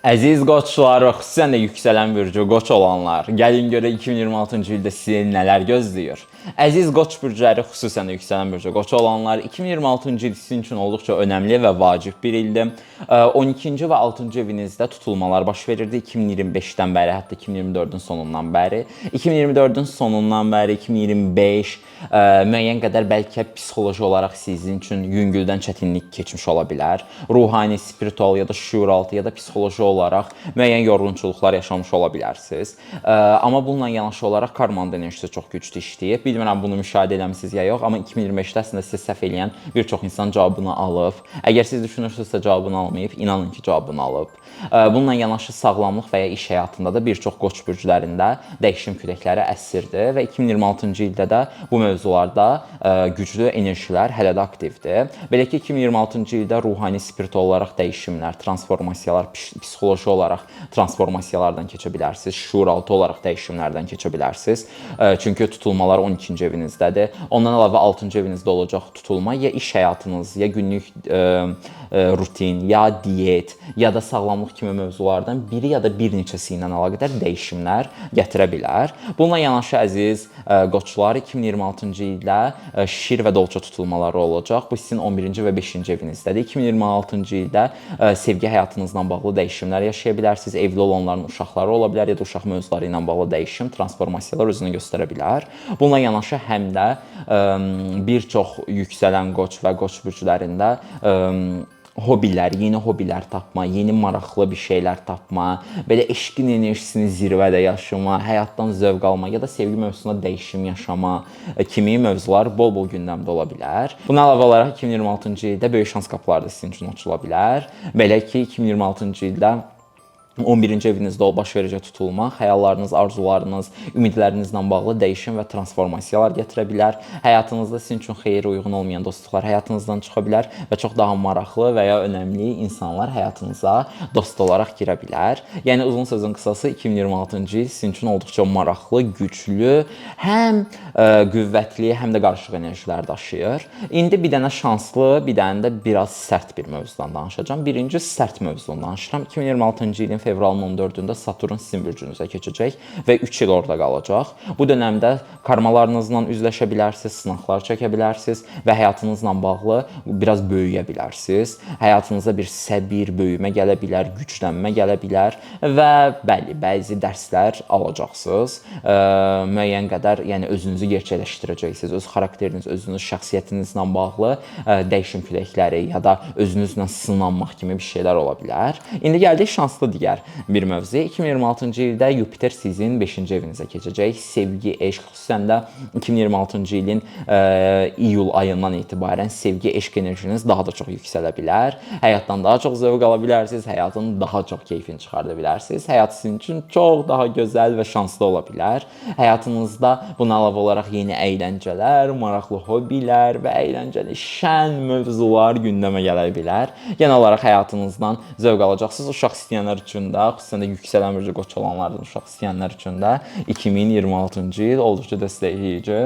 Əziz qoçlar və xüsusən də yüksələn bürcü qoç olanlar, gəlin görə 2026-cı ildə sizi nələr gözləyir? Əziz qoç bürcləri, xüsusən də yüksələn bürcü qoç olanlar, 2026-cı il sizin üçün olduqca önəmli və vacib bir ildir. 12-ci və 6-cı evinizdə tutulmalar baş verirdi 2025-dən bəri, hətta 2024-ün sonundan bəri. 2024-ün sonundan bəri 2025 müəyyən qədər bəlkə psixoloji olaraq sizin üçün yüngüldən çətinlik keçmiş ola bilər. Ruhani, spiritual ya da şuuraltı ya da psixoloji olaraq müəyyən yorğunçuluqlar yaşamış ola bilərsiniz. Amma bununla yanaşı olaraq karman enerjisi çox güclü işləyir. Bilmirəm bunu müşahidə eləmisiniz ya yox, amma 2025-də əslində sizə səhv eləyən bir çox insan cavabını alıb. Əgər siz düşünürsünüzsə cavabını almayıb, inanın ki, cavabını alıb. Bununla yanaşı sağlamlıq və ya iş həyatında da bir çox qoç bürclərində dəyişim küləkləri əsirdir və 2026-cı ildə də bu mövzularda güclü enerjilər hələ də aktivdir. Belə ki, 2026-cı ildə ruhani, spiritual olaraq dəyişimlər, transformasiyalar, psixoloji olaraq transformasiyalardan keçə bilərsiniz, şuuraltı olaraq dəyişimlərdən keçə bilərsiniz. Çünki tutulmalar 12-ci evinizdədir. Ondan əlavə 6-cı evinizdə olacaq tutulma ya iş həyatınız, ya günlük rutin, ya diyet, ya da sağlamlıq kimi mövzulardan biri ya da bir neçəsi ilə əlaqədar dəyişimlər gətirə bilər. Bununla yanaşı əziz qoçlar 2026-cı ildə şir və dolça tutulmaları olacaq. Bu sizin 11-ci və 5-ci evinizdədir. 2026-cı ildə sevgi həyatınızla bağlı dəyişimlər yaşaya bilərsiniz. Evli olanların uşaqları ola bilər ya da uşaq mövzuları ilə bağlı dəyişim, transformasiyalar özünü göstərə bilər. Bununla yanaşı həm də bir çox yüksələn qoç və qoç bürclərində hobilər, yeni hobilər tapma, yeni maraqlı bir şeylər tapma, belə eşqin enerjisini zirvədə yaşama, həyatdan zövq alma ya da sevgi mövzusunda dəyişim yaşama kimi mövzular bol-bol gündəmdə ola bilər. Buna əlavə olaraq 2026-cı ildə böyük şans qapıları da sizin üçün açıla bilər. Belə ki, 2026-cı ildə 11-ci evinizdə baş verəcək tutulma, xəyallarınız, arzularınız, ümidlərinizlə bağlı dəyişim və transformasiyalar gətirə bilər. Həyatınızda sizin üçün xeyir uyğun olmayan dostluqlar həyatınızdan çıxa bilər və çox daha maraqlı və ya önəmli insanlar həyatınıza dost olaraq girə bilər. Yəni uzun sözün qısası 2026-cı il sizin üçün olduqca maraqlı, güclü, həm qüvvətli, həm də qarışıq enerjilər daşıyır. İndi bir dənə şanslı, bir dənə də biraz sərt bir mövzudan danışacağam. Birinci sərt mövzudan danışıram. 2026-cı ilin fevralın 14-də Saturn sizin bürcünüzə keçəcək və 3 il orada qalacaq. Bu dönəmdə karmalarınızla üzləşə bilərsiniz, sınaqlar çəkə bilərsiniz və həyatınızla bağlı biraz böyüyə bilərsiniz. Həyatınıza bir səbir, böyümə gələ bilər, güclənmə gələ bilər və bəli, bəzi dərslər alacaqsınız. Müəyyən qədər, yəni özünüzü gerçəkləşdirəcəksiniz. Öz xarakteriniz, özünüz şəxsiyyətinizlə bağlı dəyişim küləkləri ya da özünüzlə sınanmaq kimi bir şeylər ola bilər. İndi gəldik şanslı digər bir mövzu. 2026-cı ildə Yupiter sizin 5-ci evinizə keçəcək. Sevgi, eşq, xüsusən də 2026-cı ilin iyul ayından etibarən sevgi, eşq enerjiniz daha da çox yüksələ bilər. Həyatdan daha çox zövq ala bilərsiniz, həyatın daha çox keyfini çıxarda bilərsiniz. Həyat sizin üçün çox daha gözəl və şanslı ola bilər. Həyatınızda buna əlavə olaraq yeni əyləncələr, maraqlı hobilər və əyləncəli şən mövzular gündəmə gələ bilər. Genel olaraq həyatınızdan zövq alacaqsınız. Uşaq istəyənlər üçün də, xüsusən də yüksələn bürcü qoç olanlardan uşaq istəyənlər üçün də 2026-cı il olduqca dəstəkləyici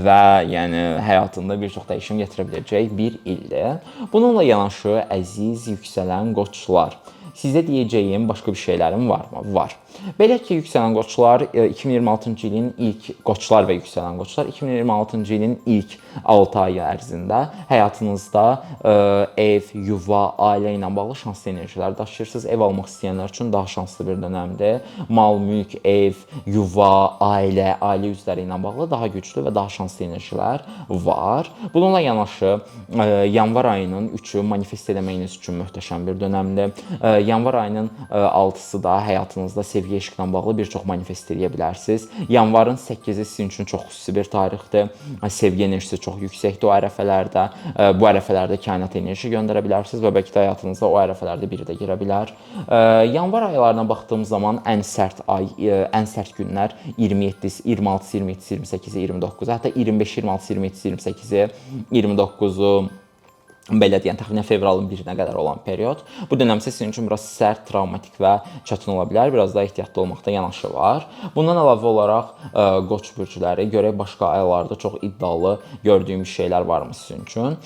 və yəni həyatında bir çox dəyişim gətirə biləcək bir ildir. Bununla yanaşı əziz yüksələn qoçlar, sizə deyəcəyim başqa bir şeylərim varmı? Var. Belə ki, yüksələn qoçlar 2026-cı ilin ilk qoçlar və yüksələn qoçlar 2026-cı ilin ilk 6 ayı ərzində həyatınızda ev, yuva, ailə ilə bağlı şanslı enerjilər daşıyırsınız. Ev almaq istəyənlər üçün daha şanslı bir dönəmdir. Mal, mülk, ev, yuva, ailə üzvləri ilə bağlı daha güclü və daha şanslı enerjilər var. Bununla yanaşı yanvar ayının 3-ü manifest eləməyiniz üçün möhtəşəm bir dönəmdir. Yanvar ayının 6-sı da həyatınızda sevgi, eşqlə bağlı bir çox manifest edə bilərsiniz. Yanvarın 8-i sizin üçün çox xüsusi bir tarixdir. Sevgi enerjisi çox yüksəkdir o ərəfələrdə. Bu ərəfələrdə kainat enerji göndərə bilərsiniz və bəlkə də həyatınızda o ərəfələrdə biri də girə bilər. Yanvar aylarına baxdığım zaman ən sərt ay, ən sərt günlər 27, 26, 27, 28, 29, hətta 25, 26, 27, 28, 29-u belə deyən, təxminən fevralın 1-nə qədər olan period. Bu dönəm isə sizin üçün biraz sərt, travmatik və çətin ola bilər. Biraz daha ehtiyatlı olmaqda yanaşı var. Bundan əlavə olaraq Qoç bürcləri görək başqa aylarda çox iddialı gördüyümüz şeylər varmı sizin üçün?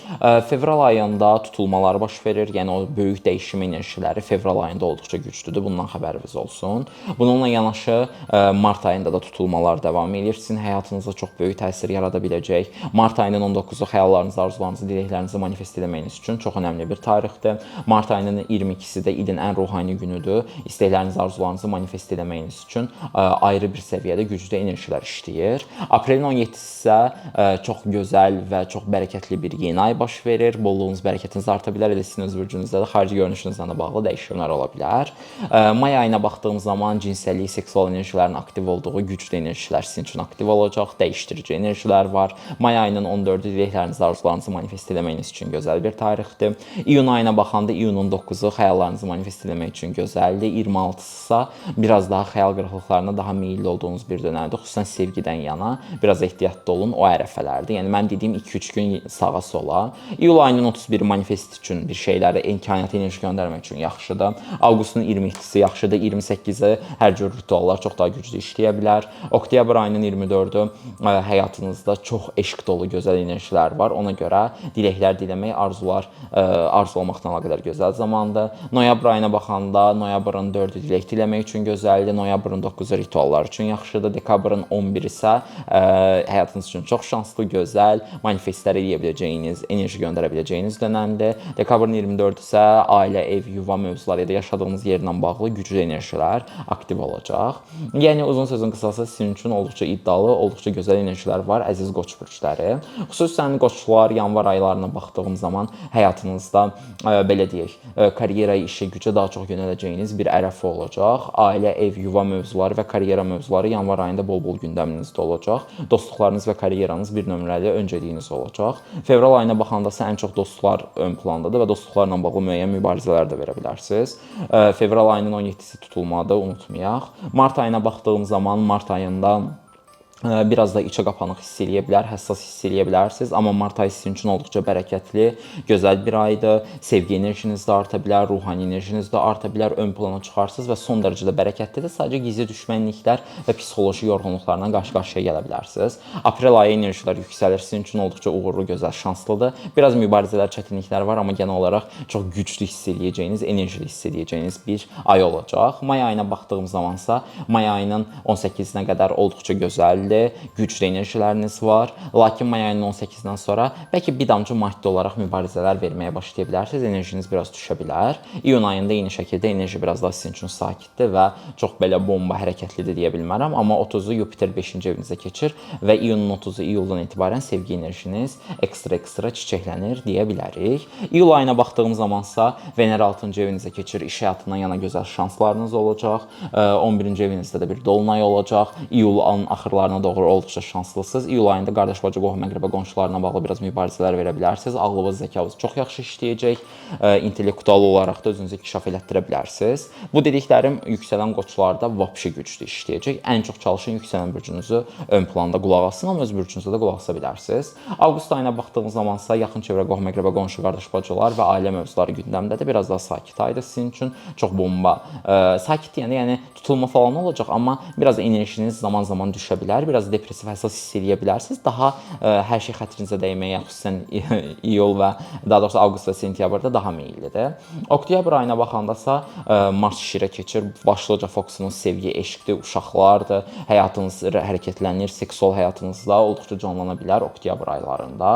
Fevral ayında tutulmalar baş verir. Yəni o böyük dəyişim enerjiləri fevral ayında olduqca güclüdür. Bundan xəbəriniz olsun. Bununla yanaşı mart ayında da tutulmalar davam edir. Sizin həyatınızda çox böyük təsir yarada biləcək. Mart ayının 19-u xəyallarınızı, arzularınızı, diləklərinizi manifest etməyiniz üçün çox önəmli bir tarixdir. Mart ayının 22-si də ilin ən ruhani günüdür. İstəklərinizi, arzularınızı manifest etməyiniz üçün ayrı bir səviyyədə güclü enerjilər işləyir. Aprelin 17-si isə çox gözəl və çox bərəkətli bir yeni ay baş verir. Bolluğunuz, bərəkətiniz arta bilər. Elə sizin öz bürcünüzdə də xarici görünüşünüzlə də bağlı dəyişimlər ola bilər. May ayına baxdığımız zaman cinsəllik, seksual enerjilərin aktiv olduğu güclü enerjilər sizin üçün aktiv olacaq. Dəyişdirici enerjilər var. May ayının 14-ü diləklərinizi, arzularınızı manifest etməyiniz üçün gözəl bir tarixdir. İyun ayına baxanda iyunun 9-u xəyallarınızı manifest etmək üçün gözəldir. 26-sı biraz daha xəyal qırıqlıqlarına daha meylli olduğunuz bir dönəmdir. Xüsusən sevgidən yana biraz ehtiyatlı olun o ərəfələrdir. Yəni mən dediyim 2-3 gün sağa sola. İyul ayının 31-i manifest üçün bir şeyləri, imkaniyyat enerji göndərmək üçün yaxşıdır. Avqustun 27-si yaxşıdır. 28-i hər cür rituallar çox daha güclü işləyə bilər. Oktyabr ayının 24-ü həyatınızda çox eşq dolu gözəl enerjilər var. Ona görə diləklər diləmək, arzulamaqla əlaqədar gözəl zamandır. Noyabr ayına baxanda noyabrın 4-ü dilək diləmək üçün gözəldir. Noyabrın 9-u rituallar üçün yaxşıdır. Dekabrın 11-i isə həyatınız üçün çox şanslı, gözəl, manifestlər edə biləcəyiniz, enerji göndərə biləcəyiniz dönəmdir. Dekabrın 24-ü isə ailə, ev, yuva mövzuları ya da yaşadığınız yerlə bağlı güclü enerjilər aktiv olacaq. Yəni uzun sözün qısası sizin üçün olduqca iddialı, olduqca gözəl enerjilər var, əziz Qoç bürcləri. Xüsusən Qoçlar yanvar aylarına baxdığım zaman həyatınızda belə deyək, karyera, işə, gücə daha çox yönələcəyiniz bir ərəfə olacaq. Ailə, ev, yuva mövzuları və karyera mövzuları yanvar ayında bol-bol gündəminizdə olacaq. Dostluqlarınız və karyeranız bir nömrəli öncəliyiniz olacaq. Fevral ayına baxanda isə ən çox dostlar ön plandadır və dostluqlarla bağlı müəyyən mübarizələr də verə bilərsiniz. Fevral ayının 17-si tutulmadır, unutmayaq. Mart ayına baxdığım zaman mart ayında biraz da içə qapanıq hiss eləyə bilər, həssas hiss eləyə bilərsiniz. Amma mart ayı sizin üçün olduqca bərəkətli, gözəl bir aydır. Sevgi enerjiniz də arta bilər, ruhani enerjiniz də arta bilər, ön plana çıxarsınız və son dərəcədə bərəkətlidir. Sadəcə gizli düşmənliklər və psixoloji yorğunluqlarla qarşı-qarşıya gələ bilərsiniz. Aprel ayı enerjilər yüksəlir, sizin üçün olduqca uğurlu, gözəl, şanslıdır. Biraz mübarizələr, çətinliklər var, amma genel olaraq çox güclü hiss eləyəcəyiniz, enerjili hiss eləyəcəyiniz bir ay olacaq. May ayına baxdığım zamansa, may ayının 18-nə qədər olduqca gözəldir. Güclü enerjiləriniz var. Lakin may ayının 18-dən sonra bəlkə bir damcı maddi olaraq mübarizələr verməyə başlaya bilərsiniz. Enerjiniz biraz düşə bilər. İyun ayında eyni şəkildə enerji biraz daha sizin üçün sakitdir və çox belə bomba hərəkətlidir deyə bilmərəm. Amma 30-u Yupiter 5-ci evinizə keçir və iyunun 30-u iyuldan etibarən sevgi enerjiniz ekstra çiçəklənir deyə bilərik. İyul ayına baxdığım zamansa Vener 6-cı evinizə keçir. İş həyatından yana gözəl şanslarınız olacaq. 11-ci evinizdə də bir dolunay olacaq. İyulun axırlarına doğru olduqca şanslısınız. İyul ayında qardaş, bacı, qohum, əqrəbə, qonşularına bağlı biraz mübarizələr verə bilərsiniz. Ağlınız, zəkanız çox yaxşı işləyəcək. İntellektual olaraq da özünüzü inkişaf elətdirə bilərsiniz. Bu dediklərim yüksələn Qoçlarda vəbşi güclü işləyəcək. Ən çox çalışın yüksələn bürcünüzü ön planda qulaq asın, amma öz bürcünüzə də qulaq asa bilərsiniz. Avqust ayına baxdığınız zamansa yaxın çevrə, qohum, əqrəbə, qonşu, qardaş, bacılar və ailə mövzuları gündəmdədir. Biraz daha sakit aydır sizin üçün. Çox bomba. Sakit yəni tutulma falan olacaq, amma biraz enerjiniz zaman-zaman düşə bilər. Biraz depressiv, həssas hiss eləyə bilərsiniz. Daha hər şey xətrinizə dəyməyə, xüsusən iyul və daha doğrusu avqust və sentyabrda daha meyllidir. Oktyabr ayına baxandasa Mars şirə keçir. Başlıca fokusunuz sevgi, eşqdir, uşaqlardır. Həyatınız hərəkətlənir, seksual həyatınızda olduqca canlana bilər oktyabr aylarında.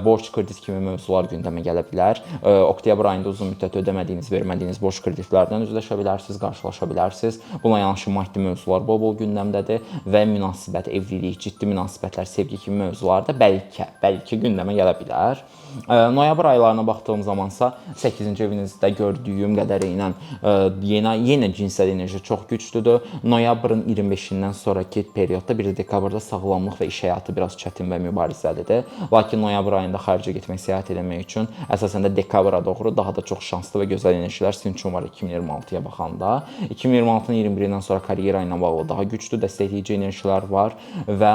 Borc, kredit kimi mövzular gündəmə gələ bilər. Oktyabr ayında uzun müddət ödəmədiyiniz, vermədiyiniz borc kreditlərdən üzləşə bilərsiniz, qarşılaşa bilərsiniz. Buna yanaşı maddi mövzular bol-bol gündəmdədir və münasibət, evlilik, ciddi münasibətlər, sevgi kimi mövzularda bəlkə gündəmə gələ bilər. Noyabr aylarına baxdığım zamansa 8-ci evinizdə gördüyüm qədərilə yenə cinsel enerji çox güclüdür. Noyabrın 25-dən sonraki periodda bir də dekabrda sağlamlıq və iş həyatı biraz çətin və mübarizəlidir. Lakin noyabr ayında xaricə getmək, səyahət etmək üçün əsasən də dekabra doğru daha da çox şanslı və gözəl enerjilər sizin üçün var 2026-ya baxanda. 2026-nın 21-dən sonra karyera ilə bağlı daha güclü dəstəkləyici enerjilər var. var və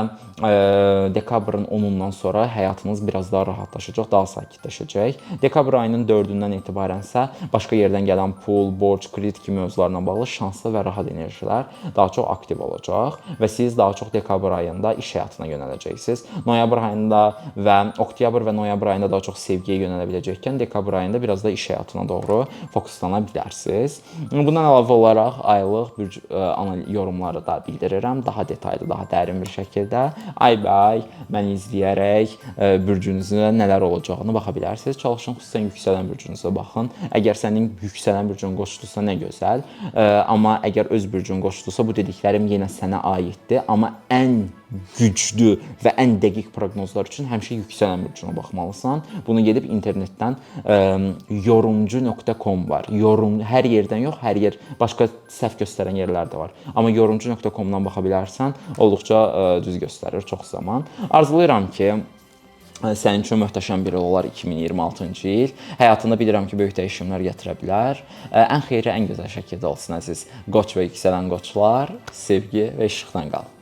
dekabrın 10-undan sonra həyatınız biraz daha rahatlaşacaq, daha sakitləşəcək. Dekabr ayının 4-ündən etibarənsə başqa yerdən gələn pul, borc, kredit kimi mövzularla bağlı şanslı və rahat enerjilər daha çox aktiv olacaq və siz daha çox dekabr ayında iş həyatına yönələcəksiniz. Noyabr ayında və oktyabr və noyabr ayında daha çox sevgiyə yönələ biləcəkkən dekabr ayında biraz da iş həyatına doğru fokuslana bilərsiniz. Bundan əlavə olaraq aylıq yorumları da bildirirəm daha detallı, daha dərin bir şəkildə. Ay məni izləyərək bürcünüzə nələr olacağını baxa bilərsiniz. Çalışın xüsusən yüksələn bürcünüzə baxın. Əgər sənin yüksələn bürcün qoçdursa nə gözəl. Amma əgər öz bürcün qoçdursa bu dediklərim yenə sənə aiddir. Amma ən güclü və ən dəqiq proqnozlar üçün həmişə yüksələn bürcünə baxmalısan. Bunu gedib internetdən yorumcu.com var. Hər yerdən yox, hər yer başqa səhv göstərən yerlər də var. Amma yorumcu.com-dan baxa bilərsən, olduqca düz göstərir çox zaman. Arzulayıram ki, sənin üçün möhtəşəm bir il olar 2026-cı il. Həyatında bilirəm ki, böyük dəyişimlər gətirə bilər. Ən xeyri, ən gözəl şəkildə olsun əziz qoç və yüksələn qoçlar. Sevgi və işıqdan qal.